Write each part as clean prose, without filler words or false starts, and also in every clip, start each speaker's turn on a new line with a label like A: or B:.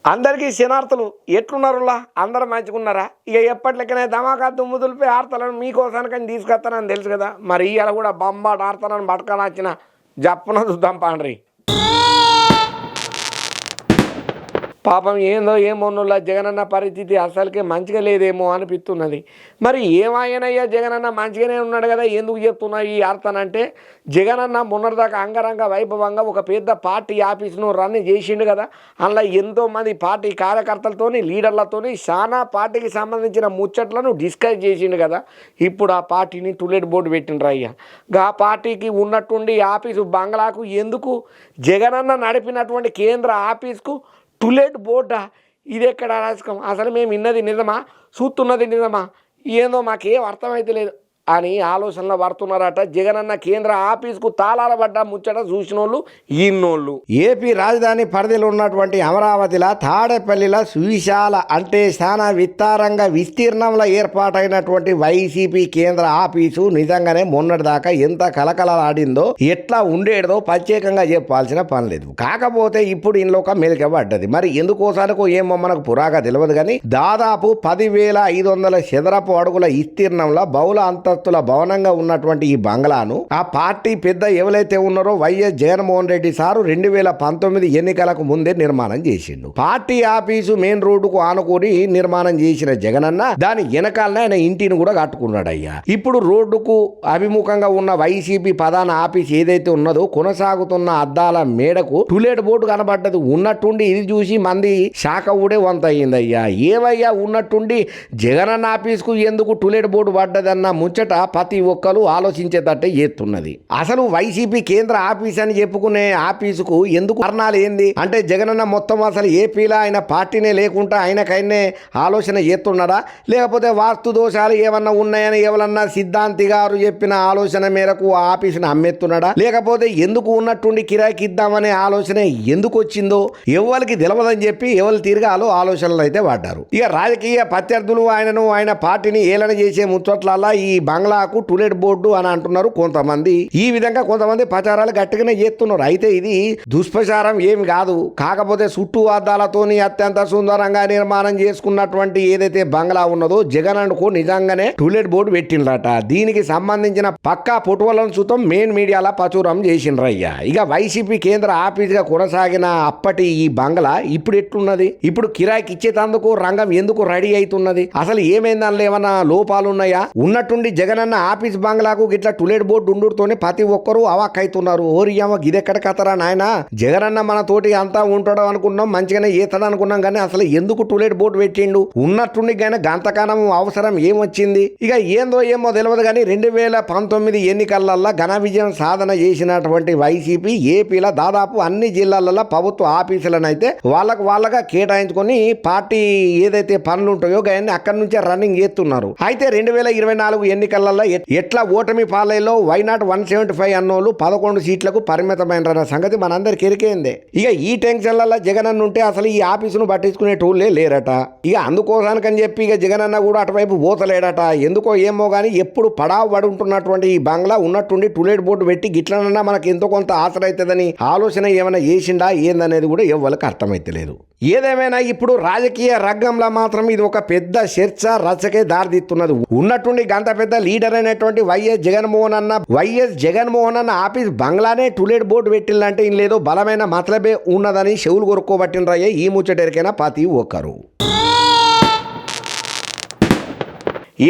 A: అందరికీ శనార్థులు ఎట్లున్నారులా అందరూ మంచుకున్నారా? ఇక ఎప్పటికైనా ధమాకా దుమ్ము దులిపి ఆడతానని మీకోసానికని తీసుకొస్తానని తెలుసు కదా. మరి ఇవాళ కూడా బొంబాటు ఆడతానని పట్టుకొని వచ్చిన జప్పున చూద్దాం పాండ్రి. పాపం ఏందో ఏమోనులా జగనన్న పరిస్థితి అసలుకే మంచిగా లేదేమో అనిపిస్తున్నది. మరి ఏమాయనయ్యా జగనన్న మంచిగానే ఉన్నాడు కదా, ఎందుకు చెప్తున్నా ఈ ఆడతానంటే జగనన్న మొన్నటిదాకా అంగరంగ వైభవంగా ఒక పెద్ద పార్టీ ఆఫీసును రన్ చేసిండు కదా. అందులో ఎంతోమంది పార్టీ కార్యకర్తలతోని లీడర్లతోని చాలా పార్టీకి సంబంధించిన ముచ్చట్లను డిస్కస్ చేసిండు కదా. ఇప్పుడు ఆ పార్టీని టులెట్ బోర్డు పెట్టిండ్రు అయ్యా. ఆ పార్టీకి ఉన్నట్టుండి ఆఫీసు బంగ్లాకు ఎందుకు జగనన్న నడిపినటువంటి కేంద్ర ఆఫీస్కు టులెట్ బోర్డా? ఇది ఎక్కడ రాజకం? అసలు మేము విన్నది నిజమా, చూస్తున్నది నిజమా, ఏందో మాకేం అర్థమైతే లేదు అని ఆలోచనలో పడుతున్నారట. జగనన్న కేంద్ర ఆఫీస్కు తాళాల పడ్డ ముచ్చట చూసిన వాళ్ళు ఈన్నోళ్ళు. ఏపీ రాజధాని పరిధిలో ఉన్నటువంటి అమరావతిలో తాడేపల్లిలో సువిశాల అంటే చాలా విస్తారంగా విస్తీర్ణంలో ఏర్పాటైనటువంటి వైసీపీ కేంద్ర ఆఫీసు నిజంగానే మొన్నటిదాకా ఎంత కలకలలాడిందో ఎట్లా ఉండేదో ప్రత్యేకంగా చెప్పాల్సిన పని లేదు. కాకపోతే ఇప్పుడు ఇంట్లో ఒక మెలిక పడ్డది. మరి ఎందుకోసానికో ఏమో మనకు పురాగా తెలియదు కానీ దాదాపు 10,500 చదరపు అడుగుల విస్తీర్ణంలో బహుళ అంతస్తుల భవనంగా ఉన్నటువంటి ఈ బంగ్లాను ఆ పార్టీ పెద్ద ఎవరైతే ఉన్నారో వైఎస్ జగన్మోహన్ రెడ్డి సారు 2019 ఎన్నికలకు ముందే నిర్మాణం చేసిండు. పార్టీ ఆఫీసు మెయిన్ రోడ్డుకు ఆనుకొని నిర్మాణం చేసిన జగనన్న దాని వెనకాలనే ఆయన ఇంటిని కూడా కట్టుకున్నాడయ్యా. ఇప్పుడు రోడ్డుకు అభిముఖంగా ఉన్న వైసీపీ ప్రధాన ఆఫీస్ ఏదైతే ఉన్నదో కొనసాగుతున్న అద్దాల మేడకు టులెట్ బోర్డు కనబడ్డది. ఉన్నట్టుండి ఇది చూసి మంది శాఖ ఊడే వంత అయ్యిందయ్యా. ఏవయ్యా ఉన్నట్టుండి జగనన్న ఆఫీస్కు ఎందుకు టులెట్ బోర్డు పడ్డదన్న ముచ్చట ప్రతి ఒక్కరు ఆలోచించేటట్టే చేస్తున్నది. అసలు వైసీపీ కేంద్ర ఆఫీస్ అని చెప్పుకునే ఆఫీసుకు ఎందుకు కారణాలు ఏంది అంటే జగనన్న మొత్తం అసలు ఏపీలో ఆయన పార్టీనే లేకుండా ఆయనకైనే ఆలోచన చేస్తున్నాడా, లేకపోతే వాస్తు దోషాలు ఏమన్నా ఉన్నాయని ఎవరన్నా సిద్ధాంతి గారు చెప్పిన ఆలోచన మేరకు ఆ ఆఫీసును అమ్మేస్తున్నాడా, లేకపోతే ఎందుకు ఉన్నట్టుండి కిరాయికి ఇద్దామనే ఆలోచన ఎందుకు వచ్చిందో ఎవరికి తెలవదని చెప్పి ఎవరు తిరగాలో ఆలోచనలు అయితే పడ్డారు. ఇక రాజకీయ ప్రత్యర్థులు ఆయన పార్టీని ఏలన చేసే ముచ్చట్లల్లా ఈ బంగ్లాకు టులెట్ బోర్డు అని అంటున్నారు కొంతమంది. ఈ విధంగా కొంతమంది ప్రచారాలు గట్టిగానే చేస్తున్నారు. అయితే ఇది దుష్ప్రచారం ఏమి కాదు. కాకపోతే చుట్టూ అద్దాలతోని అత్యంత సుందరంగా నిర్మాణం చేసుకున్నటువంటి ఏదైతే బంగ్లా ఉన్నదో జగన్ అనుకో నిజంగానే టులెట్ బోర్డు పెట్టిండ్రట. దీనికి సంబంధించిన పక్కా ఫోటోలను చూద్దాం మెయిన్ మీడియాలో ప్రచురం చేసిండ్రయ్యా. ఇక వైసీపీ కేంద్ర ఆఫీస్ గా కొనసాగిన అప్పటి ఈ బంగ్లా ఇప్పుడు ఎట్లున్నది, ఇప్పుడు కిరాయికి ఇచ్చేటందుకు రంగం ఎందుకు రెడీ అవుతున్నది, అసలు ఏమైందని ఏమన్నా లోపాలు ఉన్నాయా? ఉన్నట్టుండి జగనన్న ఆఫీస్ బంగ్లాకు గిట్లా టులెట్ బోర్డు ఉండుతోనే ప్రతి ఒక్కరూ అవాక్ అవుతున్నారు. ఓరియమ్మ గిదెక్కడ కథరా నాయన, జగనన్న మన తోటి అంతా ఉంటాడు అనుకున్నాం, మంచిగానే ఈతడు అనుకున్నాం, కానీ అసలు ఎందుకు టులెట్ బోర్డు పెట్టిండు? ఉన్నట్టుండి కానీ గంతకాలం అవసరం ఏమొచ్చింది? ఇక ఏందో ఏమో తెలియదు కానీ 2019 ఎన్నికలలో ఘన విజయం సాధన చేసినటువంటి వైసీపీ ఏపీలో దాదాపు అన్ని జిల్లాలలో ప్రభుత్వ ఆఫీసులను అయితే వాళ్ళగా కేటాయించుకొని పార్టీ ఏదైతే పనులు ఉంటాయో అవన్నీ అక్కడి నుంచే రన్నింగ్ చేస్తున్నారు. అయితే 2024 ఎన్నికలలో ఎట్లా ఓటమి పాలైలో వైనాట్ 175 అన్నోళ్ళు 11 సీట్లకు పరిమితమైన సంగతి మనందరికి ఎరికేందే. ఇక ఈ టెన్షన్లలో జగనన్న ఉంటే అసలు ఈ ఆఫీసును పట్టించుకునేటోళ్ళే లేరట. ఇక అందుకోసానికని చెప్పి ఇక జగనన్న కూడా అటువైపు పోతలేడట. ఎందుకో ఏమో కానీ ఎప్పుడు పడావు పడి ఉంటున్నటువంటి ఈ బంగ్లా ఉన్నట్టుండి టులెట్ బోర్డు పెట్టి గిట్లనన్నా మనకి ఎంతో కొంత ఆసర అవుతుందని ఆలోచన ఏమైనా చేసిండా ఏందనేది కూడా ఎవ్వరికి అర్థమైతే లేదు. ఏదేమైనా ఇప్పుడు రాజకీయ రంగంలో మాత్రం ఇది ఒక పెద్ద చర్చ రచకే దారితీస్తున్నది. ఉన్నట్టుండి గంత పెద్ద లీడర్ అయినటువంటి వైఎస్ జగన్మోహన్ అన్న ఆఫీస్ బంగ్లానే టులెట్ బోర్డు పెట్టిందంటే లేదో బలమైన మతలబే ఉన్నదని చెవులు కొరుక్కోబట్టినరయ్యే ఈ ముచ్చటెరికైనా ప్రతి ఒక్కరు.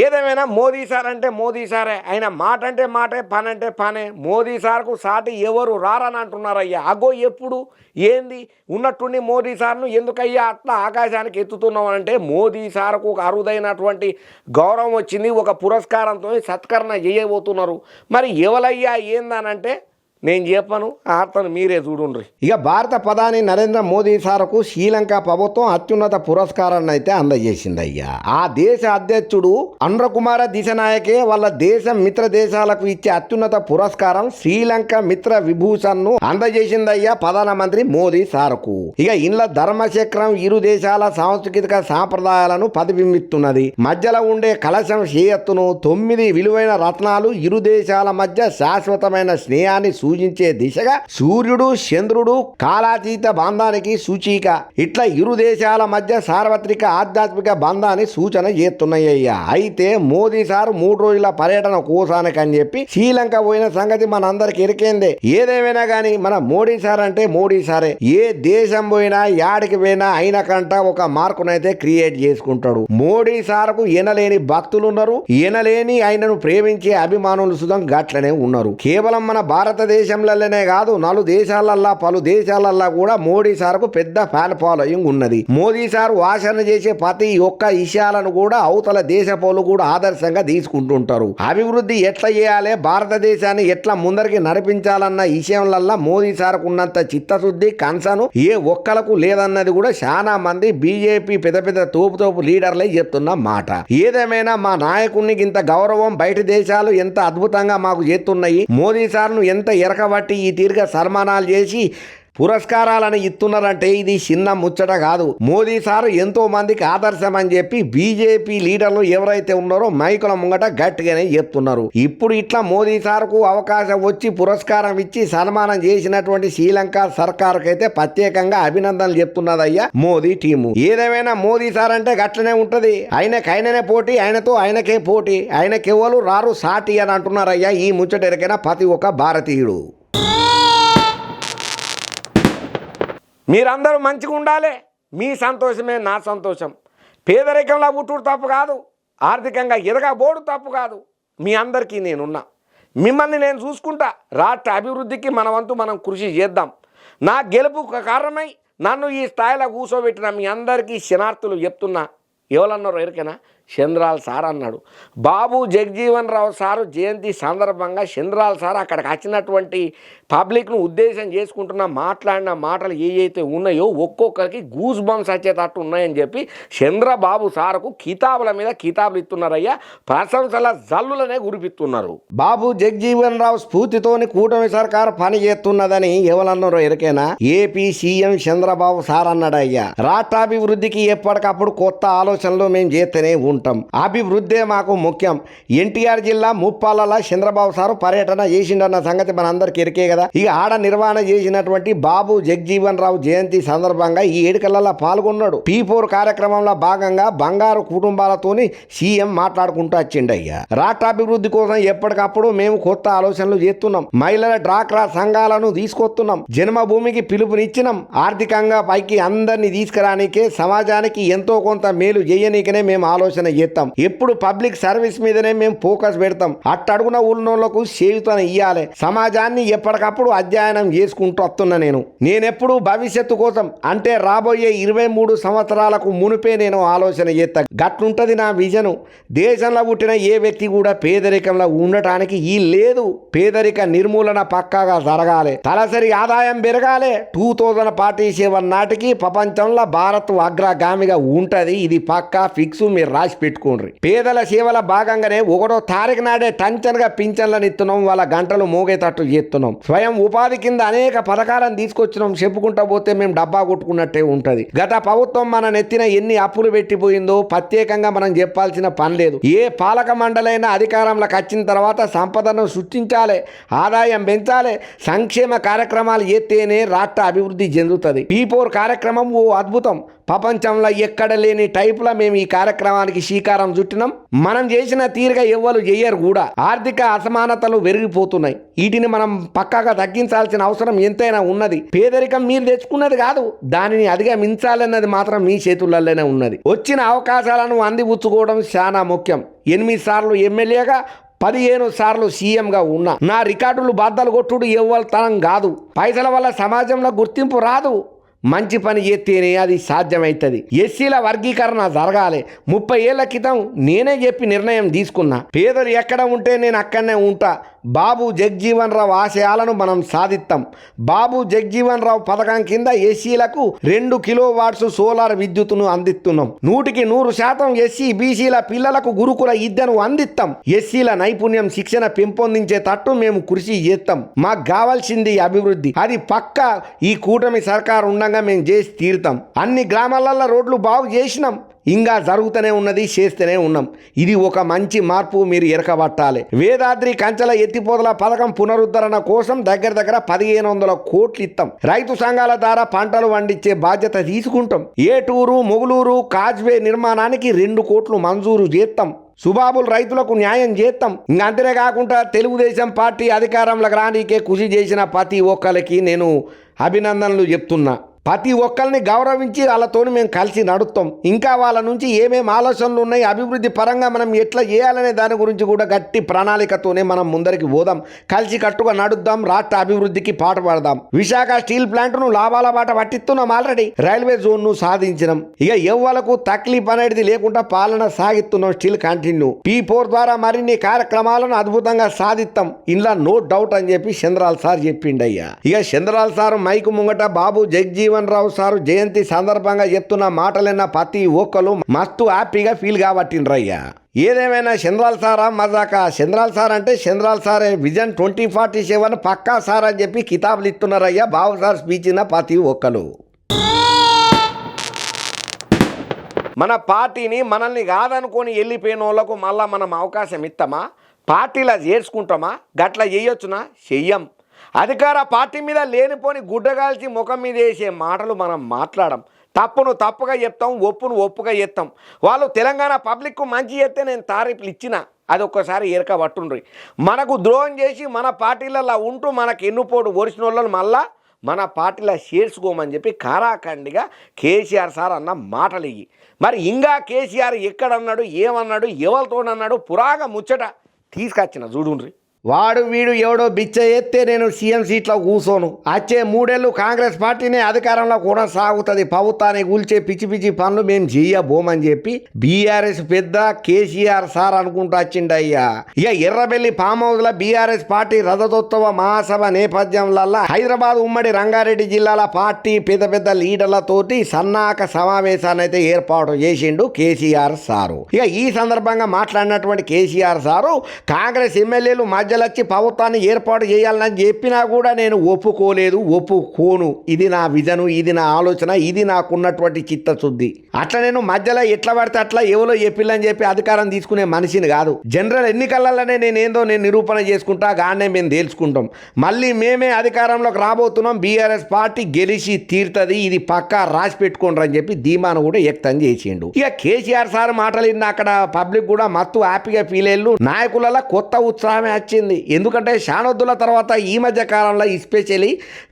A: ఏదేమైనా మోదీ సార్ అంటే మోదీ సారే, ఆయన మాట అంటే మాటే, పని అంటే పనే. మోదీ సార్కు సాటి ఎవరు రారని అంటున్నారయ్యా. అగో ఎప్పుడు ఏంది ఉన్నట్టుండి మోదీ సార్ను ఎందుకయ్యా అట్లా ఆకాశానికి ఎత్తుతున్నాం అంటే మోదీ సార్కు ఒక అరుదైనటువంటి గౌరవం వచ్చింది, ఒక పురస్కారంతో సత్కరణ చేయబోతున్నారు. మరి ఎవరయ్యా ఏందనంటే నేను చెప్పను, ఆర్తను మీరే చూడుండ్రి. ఇక భారత ప్రధాని నరేంద్ర మోదీ సార్కు శ్రీలంక ప్రభుత్వం అత్యున్నత పురస్కారాన్ని అయితే అందజేసిందయ్యా. ఆ దేశ అధ్యక్షుడు అనురకుమార దిశనాయకే వాళ్ళ దేశం మిత్ర దేశాలకు ఇచ్చే అత్యున్నత పురస్కారం శ్రీలంక మిత్ర విభూషణ్ ను అందజేసిందయ్యా ప్రధానమంత్రి మోదీ సార్కు. ఇక ఇండ్ల ధర్మచక్రం ఇరు దేశాల సాంస్కృతిక సాంప్రదాయాలను ప్రతిబింబిస్తున్నది. మధ్యలో ఉండే కలశం షేయత్తును 9 విలువైన రత్నాలు ఇరు దేశాల మధ్య శాశ్వతమైన స్నేహాన్ని
B: సూచించే దిశగా సూర్యుడు చంద్రుడు కాలాతీత బంధానికి సూచిక. ఇట్లా ఇరు దేశాల మధ్య సార్వత్రిక ఆధ్యాత్మిక బంధాన్ని సూచన చేస్తున్నాయ్యా. అయితే మోదీ సార్ 3 రోజుల పర్యటన కోసానికని చెప్పి శ్రీలంక పోయిన సంగతి మనందరికి ఎరికేందే. ఏదేమైనా గానీ మన మోడీ సార్ అంటే మోడీ సారే. ఏ దేశం పోయినా యాడికి పోయినా ఆయన కంట ఒక మార్కునైతే క్రియేట్ చేసుకుంటాడు. మోడీ సార్కు ఎనలేని భక్తులున్నారు, ఎనలేని ఆయనను ప్రేమించే అభిమానులు సుతం గట్లనే ఉన్నారు. కేవలం మన భారతదేశంలోనే కాదు, పలు దేశాలల్లా కూడా మోడీ సార్కు పెద్ద ఫ్యాన్ ఫాలోయింగ్ ఉన్నది. మోదీ సార్ వాసన చేసే ప్రతి ఒక్క విషయాలను కూడా అవతల దేశపోలు కూడా ఆదర్శంగా తీసుకుంటుంటారు. అభివృద్ధి ఎట్లా చేయాలి, భారతదేశాన్ని ఎట్లా ముందరికి నడిపించాలన్న విషయంలల్లా మోదీ సార్కు ఉన్నంత చిత్తశుద్ధి కన్సను ఏ ఒక్కలకు లేదన్నది కూడా చాలా మంది బీజేపీ పెద్ద తోపు లీడర్లే చెప్తున్న మాట. ఏదేమైనా మా నాయకునికి ఇంత గౌరవం బయట దేశాలు ఎంత అద్భుతంగా మాకు చేస్తున్నాయి. మోదీ సార్ను ఎంత ఎరకబట్టి ఈ తీరుగా సన్మానాలు చేసి పురస్కారాలను ఇస్తున్నారంటే ఇది చిన్న ముచ్చట కాదు. మోదీ సార్ ఎంతో మందికి ఆదర్శం అని చెప్పి బీజేపీ లీడర్లు ఎవరైతే ఉన్నారో మైకుల ముంగట గట్టిగానే చెప్తున్నారు. ఇప్పుడు ఇట్లా మోదీ సార్కు అవకాశం వచ్చి పురస్కారం ఇచ్చి సన్మానం చేసినటువంటి శ్రీలంక సర్కారుకు అయితే ప్రత్యేకంగా అభినందనలు చెప్తున్నదయ్యా మోదీ టీము. ఏదేమైనా మోదీ సార్ అంటే గట్లనే ఉంటది. ఆయనకైననే పోటీ, ఆయనతో ఆయనకే పోటీ, ఆయనకెవ్వరు రారు సాటి అని అంటున్నారయ్యా ఈ ముచ్చట ఎరికైనా ప్రతి ఒక్క భారతీయుడు.
A: మీరందరూ మంచిగా ఉండాలి. మీ సంతోషమే నా సంతోషం. పేదరికంలో పుట్టుడు తప్పు కాదు, ఆర్థికంగా ఎదగబోడు తప్పు కాదు. మీ అందరికీ నేనున్నా, మిమ్మల్ని నేను చూసుకుంటా. రాష్ట్ర అభివృద్ధికి మన వంతు మనం కృషి చేద్దాం. నా గెలుపు కారణమై నన్ను ఈ స్థాయిలో కూర్చోబెట్టిన మీ అందరికీ శనార్థులు చెప్తున్నా. ఎవరన్నారో ఎరికైనా చంద్రాల సార్ అన్నాడు. బాబు జగజీవన్ రావు సారు జయంతి సందర్భంగా చంద్రాల సార్ అక్కడికి వచ్చినటువంటి పబ్లిక్ను ఉద్దేశం చేసుకుంటున్న మాట్లాడిన మాటలు ఏవైతే ఉన్నాయో ఒక్కొక్కరికి గూస్ బంప్స్ వచ్చేటట్టు ఉన్నాయని చెప్పి చంద్రబాబు సార్కు కితాబుల మీద కితాబులు ఇస్తున్నారయ్యా. ప్రశంసల జల్లులనే గురిపిస్తున్నారు.
B: బాబు జగజీవన్ రావు స్ఫూర్తితోని కూటమి సర్కారు పని చేస్తున్నదని ఎవరన్నారో ఎరికైనా ఏపీ సీఎం చంద్రబాబు సార్ అన్నాడయ్యా. రాష్ట్రాభివృద్ధికి ఎప్పటికప్పుడు కొత్త ఆలోచనలు మేము చేస్తూనే ఉంటాం. అభివృద్ధే మాకు ముఖ్యం. ఎన్టీఆర్ జిల్లా ముప్పాలలో చంద్రబాబు సారు పర్యటన చేసిండన్న సంగతి మనందరికి ఎరికే కదా. ఇక ఆడ నిర్వహణ చేసినటువంటి బాబు జగజీవన్ రావు జయంతి సందర్భంగా ఈ ఏడుకలలో పాల్గొన్నాడు. P4 కార్యక్రమంలో భాగంగా బంగారు కుటుంబాలతోని సీఎం మాట్లాడుకుంటూ వచ్చిండయ్యా. రాష్ట్రాభివృద్ధి కోసం ఎప్పటికప్పుడు మేము కొత్త ఆలోచనలు చేస్తున్నాం. మహిళల డ్వాక్రా సంఘాలను తీసుకొస్తున్నాం. జన్మభూమికి పిలుపునిచ్చినాం. ఆర్థికంగా పైకి అందరినీ తీసుకురానికే, సమాజానికి ఎంతో కొంత మేలు చేయనీకనే మేము ఆలోచన చేస్తాం. ఎప్పుడు పబ్లిక్ సర్వీస్ మీదనే మేము ఫోకస్ పెడతాం. అట్టడుగున ఊళ్ళోళ్లకు చేయుతను ఇయ్యాలి. సమాజాన్ని ఎప్పటికప్పుడు అధ్యయనం చేసుకుంటూ వస్తున్నా. నేనెప్పుడు భవిష్యత్తు కోసం అంటే రాబోయే 23 సంవత్సరాలకు మునిపే నేను ఆలోచన చేస్తా. గట్లుంటది నా విజను. దేశంలో పుట్టిన ఏ వ్యక్తి కూడా పేదరికంలో ఉండటానికి ఈ లేదు. పేదరిక నిర్మూలన పక్కాగా జరగాలి. తలసరి ఆదాయం పెరగాలి. 2047 నాటికి ప్రపంచంలో భారత్ అగ్రగామిగా ఉంటది. ఇది పక్కా ఫిక్స్. మీరు రాసి పెట్టుకోండి. పేదల సేవల భాగంగానే 1వ తారీఖు నాడే టంచన్గా పింఛన్లను ఇస్తున్నాం. వాళ్ళ గంటలు మోగేటట్టు చేస్తున్నాం. స్వయం ఉపాధి కింద అనేక పథకాలను తీసుకొచ్చినాం. చెప్పుకుంటా పోతే మేము డబ్బా కొట్టుకున్నట్టే ఉంటది. గత ప్రభుత్వం మన నెత్తిన ఎన్ని అప్పులు పెట్టిపోయిందో ప్రత్యేకంగా మనం చెప్పాల్సిన పని లేదు. ఏ పాలక మండలైనా అధికారంలోకి వచ్చిన తర్వాత సంపదను సృష్టించాలి, ఆదాయం పెంచాలి, సంక్షేమ కార్యక్రమాలు చేస్తేనే రాష్ట్ర అభివృద్ధి చెందుతుంది. P4 కార్యక్రమం ఓ అద్భుతం. ప్రపంచంలో ఎక్కడ లేని టైపులో మేము ఈ కార్యక్రమానికి శ్రీకారం చుట్టినాం. మనం చేసిన తీరుగా ఎవ్వరు చేయరు కూడా. ఆర్థిక అసమానతలు పెరిగిపోతున్నాయి. వీటిని మనం పక్కాగా తగ్గించాల్సిన అవసరం ఎంతైనా ఉన్నది. పేదరికం మీరు తెచ్చుకున్నది కాదు, దానిని అధిగమించాలన్నది మాత్రం మీ చేతులలోనే ఉన్నది. వచ్చిన అవకాశాలను అందిపుచ్చుకోవడం చాలా ముఖ్యం. 8 సార్లు ఎమ్మెల్యేగా 15 సార్లు సీఎంగా ఉన్నా. నా రికార్డులు బద్దలు కొట్టుడు ఎవ్వరి తరం కాదు. పైసల వల్ల సమాజంలో గుర్తింపు రాదు. మంచి పని చేస్తేనే అది సాధ్యమవుతుంది. ఎస్సీల వర్గీకరణ జరగాలి. 30 ఏళ్ల క్రితం నేనే చెప్పి నిర్ణయం తీసుకున్నా. పేదలు ఎక్కడ ఉంటే నేను అక్కడనే ఉంటా. బాబు జగజీవన్ రావు ఆశయాలను మనం సాధిస్తాం. బాబు జగజీవన్ రావు పథకం కింద ఎస్సీలకు 2 కిలోవాట్స్ సోలార్ విద్యుత్తును అందిస్తున్నాం. 100% ఎస్సీ బీసీల పిల్లలకు గురుకుల విద్యను అందిస్తాం. ఎస్సీల నైపుణ్యం శిక్షణ పెంపొందించేటట్టు మేము కృషి చేస్తాం. మాకు కావాల్సింది అభివృద్ధి. అది పక్కా ఈ కూటమి సర్కారు ఉండగా మేము చేసి తీరుతాం. అన్ని గ్రామాలలో రోడ్లు బాగు చేసినాం. ఇంకా జరుగుతూనే ఉన్నది, చేస్తూనే ఉన్నాం. ఇది ఒక మంచి మార్పు, మీరు ఎరకబట్టాలి. వేదాద్రి కంచెల ఎత్తిపోతల పథకం పునరుద్ధరణ కోసం దగ్గర 1500 కోట్లు ఇస్తాం. రైతు సంఘాల ద్వారా పంటలు పండించే బాధ్యత తీసుకుంటాం. ఏటూరు మొగులూరు కాజ్వే నిర్మాణానికి 2 కోట్లు మంజూరు చేస్తాం. సుబాబుల్ రైతులకు న్యాయం చేస్తాం. అంతనే కాకుండా తెలుగుదేశం పార్టీ అధికారంలోకి రానికే కృషి చేసిన ప్రతి ఒక్కరికి నేను అభినందనలు చెప్తున్నా. ప్రతి ఒక్కరిని గౌరవించి వాళ్ళతోని మేము కలిసి నడుస్తాం. ఇంకా వాళ్ళ నుంచి ఏమేమి ఆలోచనలు ఉన్నాయి, అభివృద్ధి పరంగా మనం ఎట్లా చేయాలనే దాని గురించి కూడా గట్టి ప్రణాళికతోనే మనం ముందరికి పోదాం. కలిసి కట్టుగా నడుద్దాం, రాష్ట్ర అభివృద్ధికి పాటుపడదాం. విశాఖ స్టీల్ ప్లాంట్ను లాభాల బాట పట్టిస్తున్నాం. Already railway జోన్ను సాధించినాం. ఇక ఎవ్వలకు తక్లీఫ్ అనేది లేకుండా పాలన సాగిస్తున్నాం. Still continue. P4 ద్వారా మరిన్ని కార్యక్రమాలను అద్భుతంగా సాధిస్తాం. ఇంట్లో నో డౌట్ అని చెప్పి చంద్రాల్ సార్ చెప్పిండయ్యా. ఇక చంద్రాల్ సార్ మైకు ముంగట బాబు జగ్జీవన్ రావు సారు జయంతి సందర్భంగా చెప్తున్న మాటలన్న ప్రతి ఒక్కరు మస్తు హ్యాపీగా ఫీల్ కాబట్టిండ్రయ్యా. ఏదేమైనా చంద్రాల్ సారా మజాక? చంద్రాల్ సార్ అంటే చంద్రాల్ సారే. విజన్ 2047 పక్కా సార్ అని చెప్పి కితాబులు ఇస్తున్నారయ్యా బాబు సార్ స్పీచ్ ఇన్న ప్రతి ఒక్కరు. మన పార్టీని మనల్ని కాదనుకొని వెళ్ళిపోయిన వాళ్ళకు మళ్ళా మనం అవకాశం ఇస్తామా? పార్టీలా చేర్చుకుంటామా? గట్లా చేయొచ్చునా? చెయ్యం. అధికార పార్టీ మీద లేనిపోని గుడ్డగాల్చి ముఖం మీద వేసే మాటలు మనం మాట్లాడం. తప్పును తప్పుగా చెప్తాం, ఒప్పును ఒప్పుగా చెప్తాం. వాళ్ళు తెలంగాణ పబ్లిక్కు మంచి చేస్తే నేను తారీఫ్లు ఇచ్చిన, అది ఒక్కసారి ఎరక పట్టుండ్రి. మనకు ద్రోహం చేసి మన పార్టీలలో ఉంటూ మనకు ఎన్నుపోటు ఒరిసిన వాళ్ళని మళ్ళా మన పార్టీలో చేర్చుకోమని చెప్పి కారాఖండిగా కేసీఆర్ సార్ అన్న మాటలు ఇవి. మరి ఇంకా కేసీఆర్ ఎక్కడన్నాడు, ఏమన్నాడు, ఎవరితోనన్నాడు పురాగా ముచ్చట తీసుకొచ్చిన చూడుండ్రి. వాడు వీడు ఎవడో బిచ్చ ఎత్తే నేను సీఎం సీట్లో కూర్చోను. వచ్చే 3 ఏళ్ళు కాంగ్రెస్ పార్టీనే అధికారంలో కూడా సాగుతుంది. ప్రభుత్వాన్ని కూల్చే పిచ్చి పిచ్చి పనులు మేము చెయ్యబోమని చెప్పి బీఆర్ఎస్ పెద్ద కేసీఆర్ సార్ అనుకుంటూ వచ్చిండయ్యా. ఇక ఎర్రబెల్లి ఫామ్ హౌస్ లో బీఆర్ఎస్ పార్టీ రథోత్సవ మహాసభ నేపథ్యంలో హైదరాబాద్ ఉమ్మడి రంగారెడ్డి జిల్లాల పార్టీ పెద్ద లీడర్లతోటి సన్నాహక సమావేశాన్ని అయితే ఏర్పాటు చేసిండు కేసీఆర్ సారు. ఇక ఈ సందర్భంగా మాట్లాడినటువంటి కేసీఆర్ సారు కాంగ్రెస్ ఎమ్మెల్యేలు వచ్చి ప్రభుత్వాన్ని ఏర్పాటు చేయాలని చెప్పినా కూడా నేను ఒప్పుకోను. ఇది నా విజను, ఇది నా ఆలోచన, ఇది నాకున్నటువంటి చిత్తశుద్ధి. అట్లా నేను మధ్యలో ఎట్లా పడితే అట్లా ఎవరో చెప్పిల్లని చెప్పి అధికారం తీసుకునే మనిషిని కాదు. జనరల్ ఎన్నికలలోనే నేను నిరూపణ చేసుకుంటా, గానే మేము తేల్చుకుంటాం. మళ్ళీ మేమే అధికారంలోకి రాబోతున్నాం. బీఆర్ఎస్ పార్టీ గెలిచి తీరుతుంది, ఇది పక్కా రాసి పెట్టుకోండి అని చెప్పి ధీమాను కూడా వ్యక్తం చేసిండు. ఇక కేసీఆర్ సార్ మాటలు విన్న అక్కడ పబ్లిక్ కూడా మత్తు హ్యాపీగా ఫీల్ అయ్యారు. నాయకులలో కొత్త ఉత్సాహమే వచ్చింది. ఎందుకంటే శానొద్దుల తర్వాత ఈ మధ్య కాలంలో ఎస్పెషల్లీ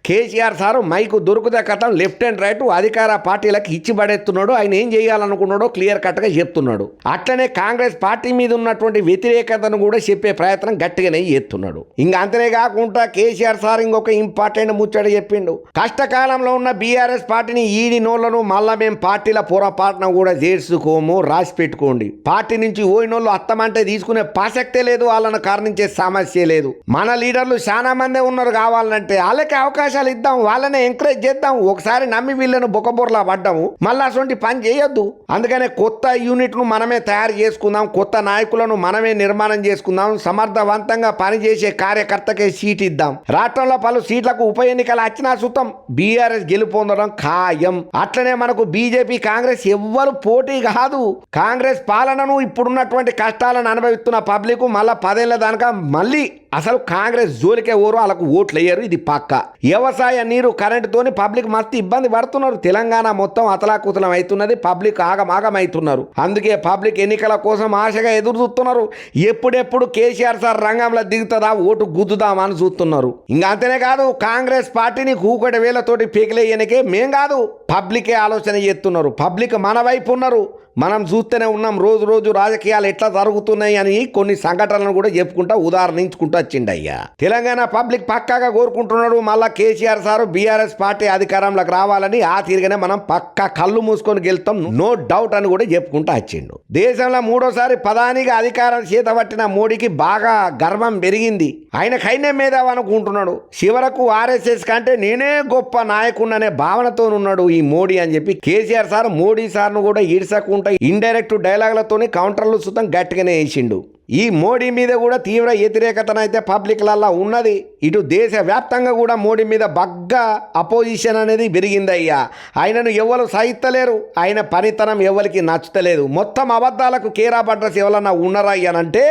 B: కేసీఆర్ సారు మైకు దొరుకుతే కథం లెఫ్ట్ అండ్ రైట్ అధికార పార్టీలకు ఇచ్చి పడేస్తున్నాడు. ఆయన ఏం చేయాలనుకున్నాడో క్లియర్ కట్గా చెప్తున్నాడు. అట్లనే కాంగ్రెస్ పార్టీ మీద ఉన్నటువంటి వ్యతిరేకతను కూడా చెప్పే ప్రయత్నం గట్టిగానే చేస్తున్నాడు. ఇంకా అంతనే కాకుండా కేసీఆర్ సార్ ఇంకొక ఇంపార్టెంట్ ముచ్చట చెప్పిండు. కష్టకాలంలో ఉన్న బీఆర్ఎస్ పార్టీని ఈడి నోళ్లను మళ్ళా మేము పార్టీల పొరపాటున కూడా చేర్చుకోము, రాసి పెట్టుకోండి. పార్టీ నుంచి ఓయినోళ్ళు అత్తమంటే తీసుకునే ప్రసక్తే లేదు, వాళ్ళను కారణించే సమస్య లేదు. మన లీడర్లు చాలా మందే ఉన్నారు. కావాలంటే వాళ్ళకి అవకాశాలు ఇద్దాం, వాళ్ళని ఎంకరేజ్ చేద్దాం. ఒకసారి నమ్మి వీళ్ళను బొక్కబొర్లా పడ్డాము, మళ్ళీ అటువంటి పని చేయొద్దు. అందుకనే కొత్త యూనిట్ను మనమే తయారు చేసుకుందాం, కొత్త నాయకులను మనమే నిర్మాణం చేసుకుందాం. సమర్థవంతంగా పనిచేసే కార్యకర్తకే సీట్ ఇద్దాం. రాష్ట్రంలో పలు సీట్లకు ఉప ఎన్నికలు వచ్చినా సుతం బీఆర్ఎస్ గెలుపొందడం ఖాయం. అట్లనే మనకు బీజేపీ కాంగ్రెస్ ఎవ్వరు పోటీ కాదు. కాంగ్రెస్ పాలనను ఇప్పుడున్నటువంటి కష్టాలను అనుభవిస్తున్న పబ్లిక్ మళ్ళా 10 ఏళ్ల దానిక మళ్ళీ అసలు కాంగ్రెస్ జోలికే ఓరు, వాళ్ళకు ఓట్లు వేయరు. ఇది పక్క. వ్యవసాయ నీరు కరెంటుతోని పబ్లిక్ మస్తు ఇబ్బంది పడుతున్నారు. తెలంగాణ మొత్తం అతలాకుతలం అవుతున్నది. పబ్లిక్ ఆగమాగం అవుతున్నారు. అందుకే పబ్లిక్ ఎన్నికల కోసం ఆశగా ఎదురు చూస్తున్నారు. ఎప్పుడెప్పుడు కేసీఆర్ సార్ రంగంలో దిగుతుందా, ఓటు గుద్దుదామని చూస్తున్నారు. ఇంకా అంతనే కాదు, కాంగ్రెస్ పార్టీని కూకటి వేలతోటి పీకలేయనికే మేం కాదు, పబ్లికే ఆలోచన చేస్తున్నారు. పబ్లిక్ మన వైపు ఉన్నారు. మనం చూస్తూనే ఉన్నాం రోజు రాజకీయాలు ఎట్లా జరుగుతున్నాయి అని కొన్ని సంఘటనలను కూడా చెప్పుకుంటా ఉదాహరణించుకుంటూ వచ్చిండయ్యా. తెలంగాణ పబ్లిక్ పక్కాగా కోరుకుంటున్నాడు మళ్ళా కేసీఆర్ సారు బీఆర్ఎస్ పార్టీ అధికారంలోకి రావాలని. ఆ తీరుగానే మనం పక్కా కళ్ళు మూసుకొని గెలుస్తాం, నో డౌట్ అని కూడా చెప్పుకుంటూ వచ్చిండు. దేశంలో 3వ ప్రధానిగా అధికారం చేతబట్టిన మోడీకి బాగా గర్వం పెరిగింది. ఆయన ఖైన్యం మీద అనుకుంటున్నాడు. చివరకు ఆర్ఎస్ఎస్ కంటే నేనే గొప్ప నాయకుడిననే భావనతో ఉన్నాడు ఈ మోడీ అని చెప్పి కేసీఆర్ సార్ మోడీ సార్ను కూడా ఈడ్చకుండా ఇండైరెక్ట్ డైలాగులతోని కౌంటర్లు సుతం గట్టిగానే వేసిండు. ఈ మోడీ మీద కూడా తీవ్ర వ్యతిరేకతనైతే పబ్లిక్లల్లా ఉన్నది. ఇటు దేశవ్యాప్తంగా కూడా మోడీ మీద బగ్గా అపోజిషన్ అనేది పెరిగిందయ్యా. ఆయనను ఎవరు సహిస్తలేరు, ఆయన పనితనం ఎవరికి నచ్చుతలేదు. మొత్తం అబద్ధాలకు కేరాఫ్ అడ్రస్ ఎవరన్నా ఉన్నారా అనంటే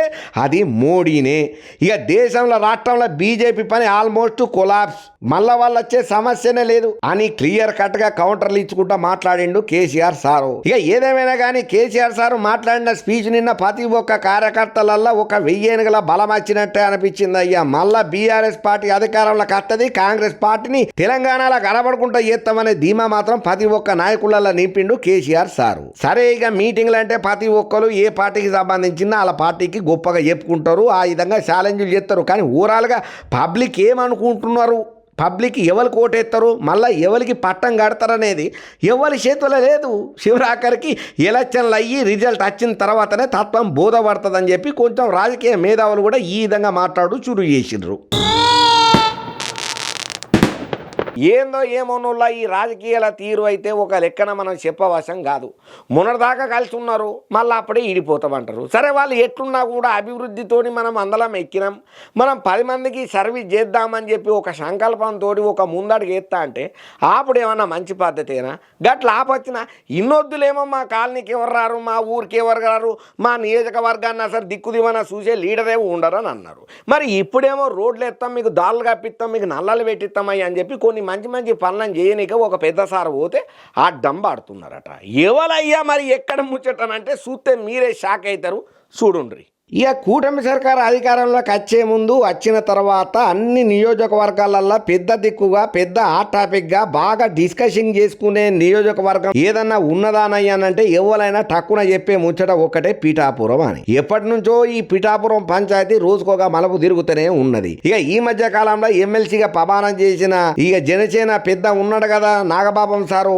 B: అది మోడీనే. ఇక దేశంలో రాష్ట్రంలో బీజేపీ పని ఆల్మోస్ట్ కొలాప్స్, మళ్ళా వాళ్ళు వచ్చే సమస్యనే లేదు అని క్లియర్ కట్ గా కౌంటర్లు ఇచ్చుకుంటా మాట్లాడిండు కేసీఆర్ సారు. ఇక ఏదేమైనా కానీ కేసీఆర్ సారు మాట్లాడిన స్పీచ్ నిన్న ప్రతి ఒక్క కార్యకర్తలల్లో ఒక 1000 ఏనుగుల బలం వచ్చినట్టే అనిపించింది అయ్యా. మళ్ళా బీఆర్ఎస్ పార్టీ అధికారంలోకి వస్తుంది, కాంగ్రెస్ పార్టీని తెలంగాణలో గడబడుకుంటూ చేస్తామనే ధీమా మాత్రం ప్రతి ఒక్క నాయకులలో నింపిండు కేసీఆర్ సారు. సరే ఇక మీటింగ్లు అంటే ప్రతి ఒక్కరు ఏ పార్టీకి సంబంధించిన వాళ్ళ పార్టీకి గొప్పగా చెప్పుకుంటారు, ఆ విధంగా ఛాలెంజ్లు చేస్తారు. కానీ ఓవరాల్గా పబ్లిక్ ఏమనుకుంటున్నారు, పబ్లిక్ ఎవరికి ఓటేస్తారు, మళ్ళీ ఎవరికి పట్టం కడతారనేది ఎవరి చేతుల్లో లేదు. శివరాఖరికి ఎలక్షన్లు అయ్యి రిజల్ట్ వచ్చిన తర్వాతనే తత్వం బోధపడుతుందని చెప్పి కొంచెం రాజకీయ మేధావులు కూడా ఈ విధంగా మాట్లాడు చురు చేసిండ్రు.
A: ఏందో ఏమోనుల్లా ఈ రాజకీయాల తీరు అయితే ఒక లెక్కన మనం చెప్పవశం కాదు. మొన్నటిదాకా కలిసి ఉన్నారు, మళ్ళీ అప్పుడే ఈడిపోతామంటారు. సరే వాళ్ళు ఎట్లున్నా కూడా అభివృద్ధితోని మనం అందలం ఎక్కినాం, మనం 10 మందికి సర్వీస్ చేద్దామని చెప్పి ఒక సంకల్పంతో ఒక ముందడుగు ఎత్తా అంటే అప్పుడు ఏమన్నా మంచి పద్ధతేనా? గట్ల ఆపొచ్చినా ఇన్నొద్దులేమో మా కాలనీకి ఎవరు రారు, మా ఊరికి ఎవరు రారు, మా నియోజకవర్గాన్ని అసలు దిక్కుదివన చూసే లీడరే ఉండరని అన్నారు. మరి ఇప్పుడేమో రోడ్లు ఎత్తాం, మీకు దాళ్ళు కప్పిస్తాం, మీకు నల్లలు పెట్టిస్తామయ్యి అని చెప్పి కొన్ని మంచి మంచి పనులను చేయనిక ఒక పెద్ద సార్ పోతే అడ్డం పాడుతున్నారట. ఎవరయ్యా మరి ఎక్కడ ముచ్చటనంటే చూస్తే మీరే షాక్ అవుతారు, చూడుండ్రి.
B: ఇక కూటమి సర్కారు అధికారంలోకి వచ్చే ముందు వచ్చిన తర్వాత అన్ని నియోజకవర్గాలల్లో పెద్ద దిక్కుగా పెద్ద హాట్ టాపిక్గా బాగా డిస్కషన్ చేసుకునే నియోజకవర్గం ఏదన్నా ఉన్నదానయ్యానంటే ఎవరైనా టక్కున చెప్పే ముచ్చట ఒక్కటే పిఠాపురం అని. ఎప్పటి నుంచో ఈ పిఠాపురం పంచాయతీ రోజుకోగా మలుపు తిరుగుతూనే ఉన్నది. ఇక ఈ మధ్య కాలంలో ఎమ్మెల్సీగా ప్రమాణం చేసిన ఇక జనసేన పెద్ద ఉన్నాడు కదా నాగబాబం సారు,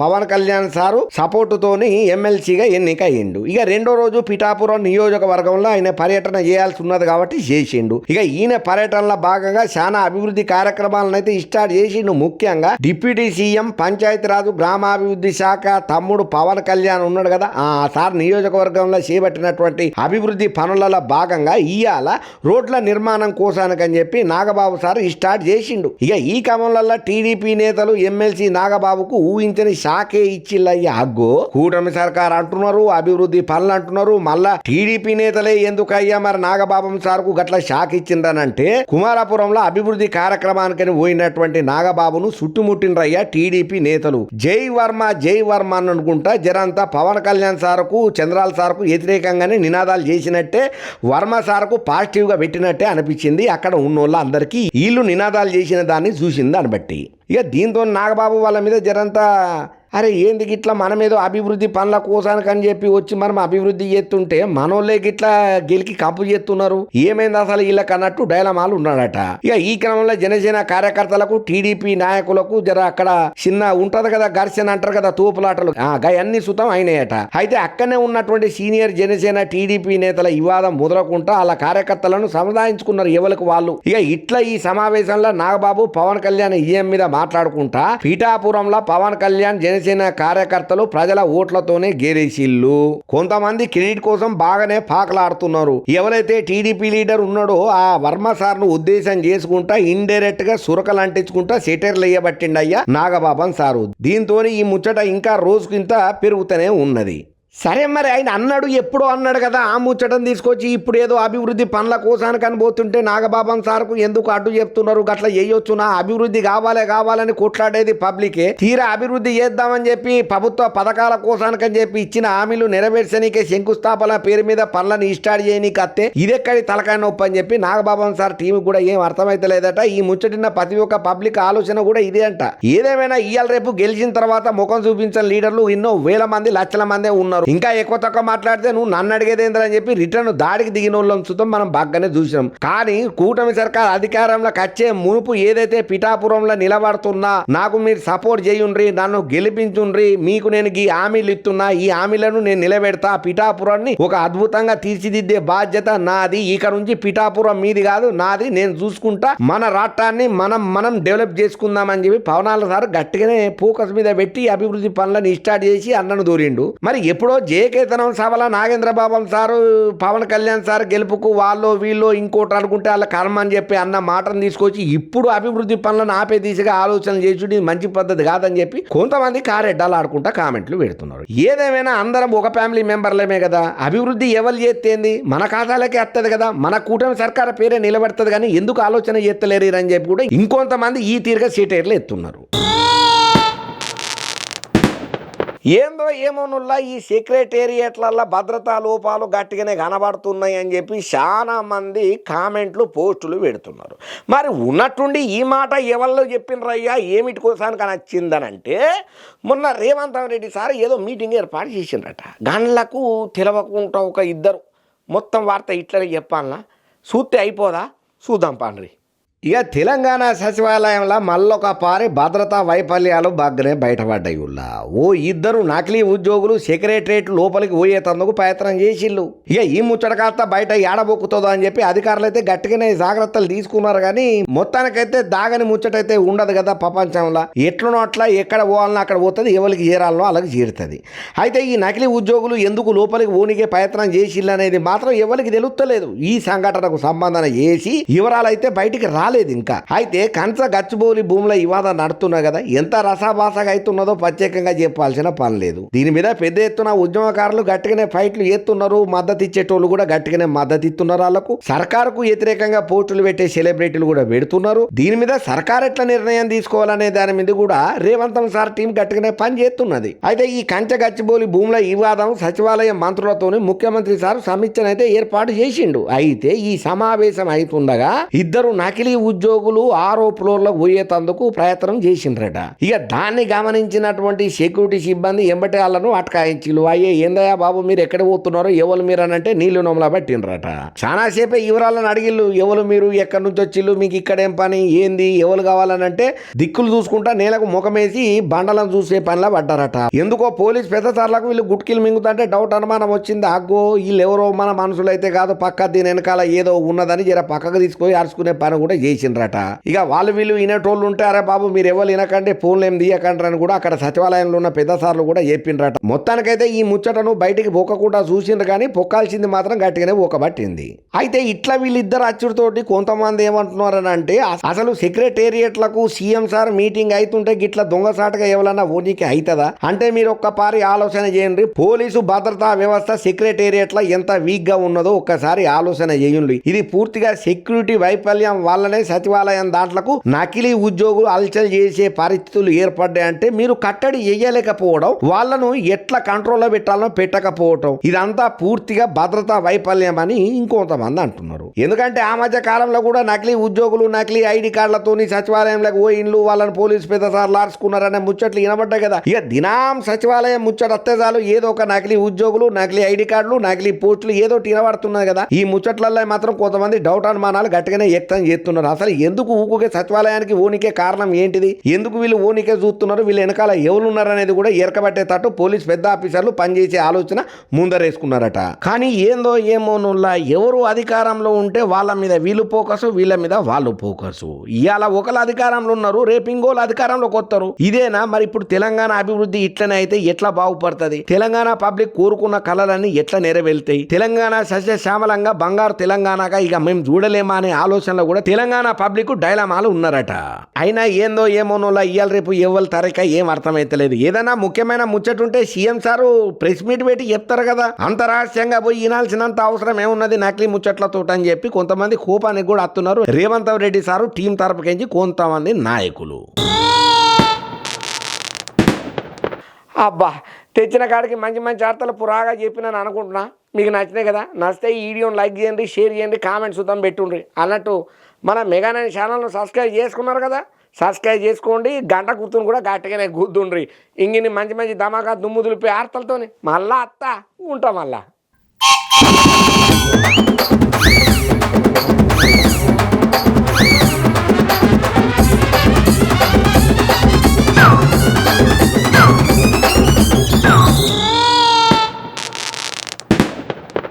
B: పవన్ కళ్యాణ్ సారు సపోర్టుతోని ఎమ్మెల్సీగా ఎన్నిక అయ్యిండు. ఇక రెండో రోజు పిఠాపురం నియోజకవర్గంలో ఆయన పర్యటన చేయాల్సి ఉన్నది కాబట్టి చేసిండు. ఇక ఈయన పర్యటనలో భాగంగా చాలా అభివృద్ధి కార్యక్రమాలను అయితే స్టార్ట్ చేసిండు. ముఖ్యంగా డిప్యూటీ సీఎం పంచాయతీరాజు గ్రామాభివృద్ధి శాఖ తమ్ముడు పవన్ కళ్యాణ్ ఉన్నాడు కదా, ఆ సార్ నియోజకవర్గంలో చేపట్టినటువంటి అభివృద్ధి పనులలో భాగంగా ఇవాళ రోడ్ల నిర్మాణం కోసానికని చెప్పి నాగబాబు సార్ స్టార్ట్ చేసిండు. ఇక ఈ క్రమంలో టీడీపీ నేతలు ఎమ్మెల్సీ నాగబాబుకు ఊహించని శాఖే ఇచ్చిల్లయ్యా. అగ్గో కూటమి సర్కార్ అంటున్నారు, అభివృద్ధి పనులు అంటున్నారు, మళ్ళా టీడీపీ నేతలే ఎందుకయ్యా మరి నాగబాబం సార్కు గట్ల షాక్ ఇచ్చిందనంటే కుమారపురంలో అభివృద్ధి కార్యక్రమానికి పోయినటువంటి నాగబాబును చుట్టుముట్టినరయ్యా టీడీపీ నేతలు. జై వర్మ అని అనుకుంటా జరంతా పవన్ కళ్యాణ్ సార్కు చంద్రాల సార్కు వ్యతిరేకంగానే నినాదాలు చేసినట్టే వర్మ సార్కు పాజిటివ్గా పెట్టినట్టే అనిపించింది అక్కడ ఉన్నోళ్ళ అందరికీ. వీళ్ళు నినాదాలు చేసిన దాన్ని చూసింది దాన్ని బట్టి. ఇక దీంతో నాగబాబు వాళ్ళ మీద జరంతా అరే ఏంది గిట్లా మనం ఏదో అభివృద్ధి పనుల కోసానికి అని చెప్పి వచ్చి మనం అభివృద్ధి చేస్తుంటే మనోళ్ళే గిట్లా గెలికి కప్పు చేస్తున్నారు, ఏమైంది అసలు వీళ్ళకి అన్నట్టు డైలమాలు ఉన్నాడట. ఇక ఈ క్రమంలో జనసేన కార్యకర్తలకు టీడీపీ నాయకులకు జర అక్కడ చిన్న ఉంటది కదా ఘర్షణ అంటారు కదా తోపులాటలు, అన్ని సుతం అయినాయట. అయితే అక్కడనే ఉన్నటువంటి సీనియర్ జనసేన టీడీపీ నేతల వివాదం ముదరకుంటా వాళ్ళ కార్యకర్తలను సముదాయించుకున్నారు ఎవరికి వాళ్ళు. ఇక ఇట్లా ఈ సమావేశంలో నాగబాబు పవన్ కళ్యాణ్ ఈఎం మీద మాట్లాడుకుంటా పిఠాపురంలో పవన్ కళ్యాణ్ జనసేన కార్యకర్తలు ప్రజల ఓట్లతోనే గెలిచిల్లు, కొంతమంది క్రెడిట్ కోసం బాగానే పాకలాడుతున్నారు. ఎవరైతే టీడీపీ లీడర్ ఉన్నాడో ఆ వర్మ సార్ను ఉద్దేశం చేసుకుంటా ఇండైరెక్ట్ గా సురకలు అంటించుకుంటా సెటర్లు వేయబట్టిండయ్యా నాగబాబం సారు. దీంతో ఈ ముచ్చట ఇంకా రోజుకింత పెరుగుతూనే ఉన్నది. సరే మరి ఆయన అన్నాడు ఎప్పుడో అన్నాడు కదా ఆ ముచ్చటను తీసుకొచ్చి ఇప్పుడు ఏదో అభివృద్ధి పనుల కోసానికి అనిపోతుంటే నాగబాబం సార్కు ఎందుకు అడ్డు చెప్తున్నారు, గట్ల చేయొచ్చు, నా అభివృద్ధి కావాలని కొట్లాడేది పబ్లికే, తీరా అభివృద్ధి చేద్దామని చెప్పి ప్రభుత్వ పథకాల కోసానికని చెప్పి ఇచ్చిన హామీలు నెరవేర్చనీకే శంకుస్థాపన పేరు మీద పనులను స్టార్ట్ చేయనీకి అత్తే ఇదెక్కడి తలకాయ నొప్పి అని చెప్పి నాగబాబం సార్ టీం కూడా ఏం అర్థమైతలేదట. ఈ ముచ్చటిన ప్రతి ఒక్క పబ్లిక్ ఆలోచన కూడా ఇదే అంట. ఏదేమైనా ఇవాళ రేపు గెలిచిన తర్వాత ముఖం చూపించిన లీడర్లు ఎన్నో వేల మంది లక్షల మందే ఉన్నారు. ఇంకా ఎక్కువ తక్కువ మాట్లాడితే నువ్వు నన్ను అడిగేదేంద్రని చెప్పి రిటర్న్ దాడికి దిగిన వాళ్ళని చూద్దాం మనం బాగానే చూసినాం. కానీ కూటమి సర్కార్ అధికారంలోకి వచ్చే మునుపు ఏదైతే పిఠాపురంలో నిలబడుతున్నా నాకు మీరు సపోర్ట్ చేయుండ్రి, నన్ను గెలిపించుండ్రి, మీకు నేను ఈ హామీలు ఇస్తున్నా, ఈ హామీలను నేను నిలబెడతా, పిఠాపురాన్ని ఒక అద్భుతంగా తీర్చిదిద్దే బాధ్యత నాది, ఇక నుంచి పిఠాపురం మీది కాదు నాది, నేను చూసుకుంటా, మన రాష్ట్రాన్ని మనం డెవలప్ చేసుకుందామని చెప్పి పవనాల సార్ గట్టిగానే ఫోకస్ మీద పెట్టి అభివృద్ధి పనులను స్టార్ట్ చేసి అన్నను దూరిండు. మరి ఎప్పుడో ఎప్పుడో జేకేతనం సభల నాగేంద్రబాబు సారు పవన్ కళ్యాణ్ సార్ గెలుపుకు వాళ్ళు వీళ్ళు ఇంకోటి అనుకుంటే వాళ్ళ కర్మ అని చెప్పి అన్న మాటను తీసుకొచ్చి ఇప్పుడు అభివృద్ధి పనులను ఆపే దిశగా ఆలోచన చేసుడు మంచి పద్ధతి కాదని చెప్పి కొంతమంది కారెడ్డాలు ఆడుకుంటా కామెంట్లు పెడుతున్నారు. ఏదేమైనా అందరం ఒక ఫ్యామిలీ మెంబర్లమే కదా, అభివృద్ధి ఎవరు చేస్తేంది మన ఖాతాలకే వస్తుంది కదా, మన కూటమి సర్కార్ పేరే నిలబెడుతుంది కానీ ఎందుకు ఆలోచన చేస్తలేరు అని చెప్పి కూడా ఇంకొంతమంది ఈ తీరుగా సీటేర్లు ఎత్తున్నారు. ఏందో ఏమోనుల్లా ఈ సెక్రటేరియట్లల్లో భద్రతా లోపాలు గట్టిగానే కనబడుతున్నాయి అని చెప్పి చాలా మంది కామెంట్లు పోస్టులు పెడుతున్నారు. మరి ఉన్నట్టుండి ఈ మాట ఎవరిలో చెప్పినరయ్యా ఏమిటి కోసానికి నచ్చిందనంటే మొన్న రేవంత్ రెడ్డి సార్ ఏదో మీటింగ్ ఏర్పాటు చేసిండ్రట. గండ్లకు తెలవకుండా ఒక ఇద్దరు మొత్తం వార్త ఇట్లనే చెప్పాలనా చూస్తే అయిపోదా, చూద్దాం పాండ్రి. ఇక తెలంగాణ సచివాలయంలో మళ్ళొక పారి భద్రతా వైఫల్యాలు బాగానే బయటపడ్డాయి. ఓ ఇద్దరు నకిలీ ఉద్యోగులు సెక్రటరేట్ లోపలికి పోయేతందుకు ప్రయత్నం చేసిళ్ళు. ఇక ఈ ముచ్చట కాస్త బయట ఏడబొక్కుతుందో అని చెప్పి అధికారులు అయితే గట్టిగానే జాగ్రత్తలు తీసుకున్నారు. కానీ మొత్తానికైతే దాగని ముచ్చటైతే ఉండదు కదా ప్రపంచంలో. ఎట్లనో అట్లా ఎక్కడ పోవాలన్నా అక్కడ పోతుంది, ఎవరికి చేరాలనో అలాగే చేరుతుంది. అయితే ఈ నకిలీ ఉద్యోగులు ఎందుకు లోపలికి ఓనికే ప్రయత్నం చేసిళ్ళు అనేది మాత్రం ఎవరికి తెలుస్తలేదు. ఈ సంఘటనకు సంబంధం చేసి వివరాలు అయితే బయటికి రాలేదు ఇంకా. అయితే కంచ గచ్చిబౌలి భూముల వివాదం నడుతున్నాయి కదా, ఎంత రసాభాసగా అవుతున్నదో ప్రత్యేకంగా చెప్పాల్సిన పని లేదు. దీని మీద పెద్ద ఎత్తున ఉద్యమకారులు గట్టిగానే ఫైట్లు చేస్తున్నారు, మద్దతు ఇచ్చేటోళ్ళు కూడా గట్టిగానే మద్దతు ఇస్తున్నారు. వాళ్ళకు సర్కారుకు వ్యతిరేకంగా పోస్టులు పెట్టే సెలబ్రిటీలు కూడా పెడుతున్నారు. దీని మీద సర్కార్ ఎట్లా నిర్ణయం తీసుకోవాలనే దాని మీద కూడా రేవంత్ సార్ టీం గట్టిగానే పని చేస్తున్నది. అయితే ఈ కంచ గచ్చిబౌలి భూముల వివాదం సచివాలయ మంత్రులతోని ముఖ్యమంత్రి సార్ సమీక్షనైతే ఏర్పాటు చేసిండు. అయితే ఈ సమావేశం అవుతుండగా ఇద్దరు నకిలీ ఉద్యోగులు ఆరో ఫ్లోర్లో పోయేతందుకు ప్రయత్నం చేసిండ్రట. ఇక దాన్ని గమనించినటువంటి సెక్యూరిటీ సిబ్బంది ఎంబటి వాళ్ళను అటకాయించిలు. అయ్యే ఏందయ్యా బాబు మీరు ఎక్కడ పోతున్నారో ఎవరు మీరు అని అంటే నీళ్లు నొమలా పట్టిండ్రట. చాలాసేపే వివరాలను అడిగిళ్ళు, ఎవరు మీరు ఎక్కడి నుంచి వచ్చిళ్ళు, మీకు ఇక్కడేం పని ఏంది, ఎవరు కావాలని అంటే దిక్కులు చూసుకుంటా నేలకు ముఖమేసి బండలను చూసే పనిలా పడ్డారట. ఎందుకో పోలీస్ పెద్ద సార్లకు వీళ్ళు గుట్కిలు మింగుతుంటే డౌట్ అనుమానం వచ్చింది. అగ్గో వీళ్ళు ఎవరో మన మనుషులు అయితే కాదు, పక్క దీని వెనకాల ఏదో ఉన్నదని జర పక్కకు తీసుకొని అరుచుకునే పని కూడా చేసిండ్రట. ఇక వాళ్ళు వీళ్ళు వినేటోళ్ళు ఉంటే అరే బాబు మీరు ఎవరు వినకంటే ఫోన్లు ఏం తీయకండ్రు అని కూడా అక్కడ సచివాలయంలో ఉన్న పెద్ద సార్లు కూడా చెప్పిండ్రట. మొత్తానికైతే ఈ ముచ్చటను బయటికి పోకకుండా చూసిండ్రు కానీ పొక్కాల్సింది మాత్రం గట్టిగానే పోకబట్టింది. అయితే ఇట్లా వీళ్ళిద్దరు అచ్చుడితోటి కొంతమంది ఏమంటున్నారని అంటే అసలు సెక్రటేరియట్లకు సీఎం సార్ మీటింగ్ అవుతుంటే గిట్లా దొంగసాటుగా ఎవరన్నా ఓనికి అవుతుందా అంటే మీరు ఒక్కసారి ఆలోచన చేయండి. పోలీసు భద్రతా వ్యవస్థ సెక్రటేరియట్ల ఎంత వీక్ గా ఉన్నదో ఒక్కసారి ఆలోచన చేయండి. ఇది పూర్తిగా సెక్యూరిటీ వైఫల్యం వల్లనే సచివాలయం దాంట్లకు నకిలీ ఉద్యోగులు అల్చల్ చేసే పరిస్థితులు ఏర్పడ్డాయంటే మీరు కట్టడి చేయలేకపోవడం, వాళ్ళను ఎట్లా కంట్రోల్లో పెట్టాలో పెట్టకపోవటం, ఇదంతా పూర్తిగా భద్రతా వైఫల్యం అని ఇంకొంతమంది అంటున్నారు. ఎందుకంటే ఆ మధ్య కాలంలో కూడా నకిలీ ఉద్యోగులు నకిలీ ఐడి కార్డులతోని సచివాలయంలోకి పోయిండ్లు, వాళ్ళని పోలీసు పెద్ద సార్లు ఆర్చుకున్నారనే ముచ్చట్లు వినబడ్డాయి కదా. ఇక దినాం సచివాలయం ముచ్చట అత్తేజాలు ఏదో ఒక నకిలీ ఉద్యోగులు నకిలీ ఐడి కార్డులు నకిలీ పోస్టులు ఏదో వినబడుతున్నాయి కదా. ఈ ముచ్చట్లలో మాత్రం కొంతమంది డౌట్ అనుమానాలు గట్టిగానే వ్యక్తం చేస్తున్నారు. అసలు ఎందుకు ఊకుకే సచివాలయానికి ఓనికే కారణం ఏంటిది, ఎందుకు వీళ్ళు ఓనికే చూస్తున్నారు, వీళ్ళు వెనకాల ఎవరు ఉన్నారు అనేది కూడా ఎరకబట్టేటట్టు పోలీస్ పెద్ద ఆఫీసర్లు పనిచేసే ఆలోచన ముందరేసుకున్నారట. కానీ ఏందో ఏమోనుల్లా ఎవరు అధికారంలో ఉంటే వాళ్ళ మీద వీళ్ళు ఫోకస్, వీళ్ళ మీద వాళ్ళు ఫోకస్. ఇవాళ ఒకళ్ళు అధికారంలో ఉన్నారు, రేపు ఇంకోళ్ళు అధికారంలోకి వస్తారు. ఇదేనా మరి ఇప్పుడు తెలంగాణ అభివృద్ధి ఇట్లనే అయితే ఎట్లా బాగుపడుతుంది? తెలంగాణ పబ్లిక్ కోరుకున్న కళలన్నీ ఎట్లా నెరవేరుతాయి? తెలంగాణ సస్యశ్యామలంగా బంగారు తెలంగాణగా ఇక మేము చూడలేమా అనే ఆలోచనలో కూడా తెలంగాణ పబ్లిక్ డైలమాలు ఉన్నారట. అయినా ఏందో ఏమోనోలా ఇవాళ రేపు ఎవరు తరక ఏం అర్థమైతలేదు. ఏదైనా ముఖ్యమైన ముచ్చటుంటే సీఎం సారు ప్రెస్ మీట్ పెట్టి చెప్తారు కదా, అంత రహస్యంగా పోయి వినాల్సినంత అవసరం ఏమున్నది నకిలీ ముచ్చట్లతో అని చెప్పి కొంతమంది కోపానికి కూడా వస్తున్నారు రేవంత్ రెడ్డి సారు టీం తరపుకించి కొంతమంది నాయకులు.
A: అబ్బా తెచ్చిన కాడికి మంచి మంచి వార్తలు పురాగా చెప్పినని అనుకుంటున్నా. మీకు నచ్చినాయి కదా, నచ్చితే ఈ వీడియోని లైక్ చేయండి, షేర్ చేయండి, కామెంట్స్ చూద్దాం పెట్టుండ్రి. అన్నట్టు మన మెగానైన్ ఛానల్ను సబ్స్క్రైబ్ చేసుకున్నారు కదా, సబ్స్క్రైబ్ చేసుకోండి, గంట గుర్తును కూడా గట్టిగానే గుర్తుండ్రి. ఇంగిన్ని మంచి మంచి ధమాకా దుమ్ము దులిపే వార్తలతో మళ్ళా అత్త ఉంటాం మళ్ళా.